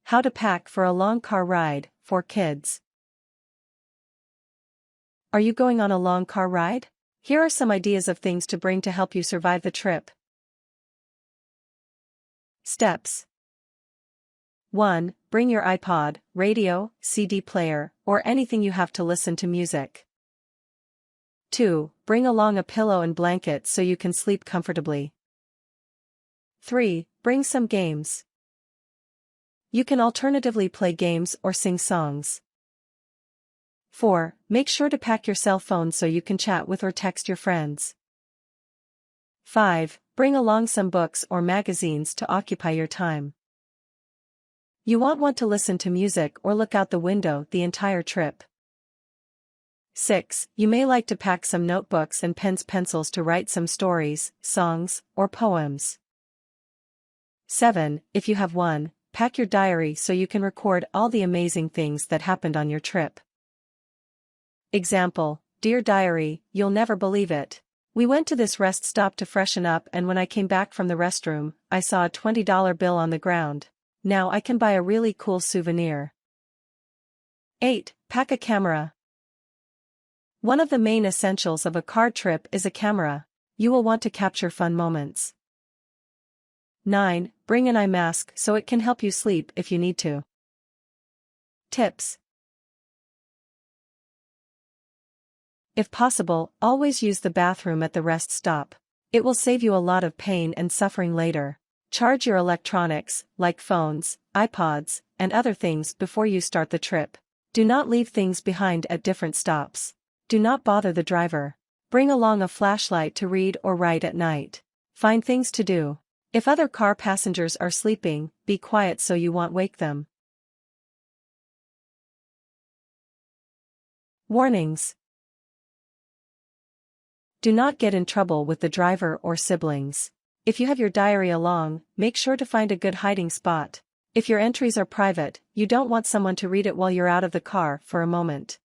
How to pack for a long car ride, for kids. Are you going on a long car ride? Here are some ideas of things to bring to help you survive the trip. Steps. 1. Bring your iPod, radio, CD player, or anything you have to listen to music. 2. Bring along a pillow and blanket so you can sleep comfortably. 3. Bring some games. You can alternatively play games or sing songs. 4. Make sure to pack your cell phone so you can chat with or text your friends. 5. Bring along some books or magazines to occupy your time. You won't want to listen to music or look out the window the entire trip. 6. You may like to pack some notebooks and pencils to write some stories, songs, or poems. 7. If you have one, pack your diary so you can record all the amazing things that happened on your trip. Example: Dear Diary, you'll never believe it. We went to this rest stop to freshen up, and when I came back from the restroom, I saw a $20 bill on the ground. Now I can buy a really cool souvenir. 8. Pack a camera. One of the main essentials of a car trip is a camera. You will want to capture fun moments. 9. Bring an eye mask so it can help you sleep if you need to. Tips. If possible, always use the bathroom at the rest stop. It will save you a lot of pain and suffering later. Charge your electronics, like phones, iPods, and other things before you start the trip. Do not leave things behind at different stops. Do not bother the driver. Bring along a flashlight to read or write at night. Find things to do. If other car passengers are sleeping, be quiet so you won't wake them. Warnings. Do not get in trouble with the driver or siblings. If you have your diary along, make sure to find a good hiding spot. If your entries are private, you don't want someone to read it while you're out of the car for a moment.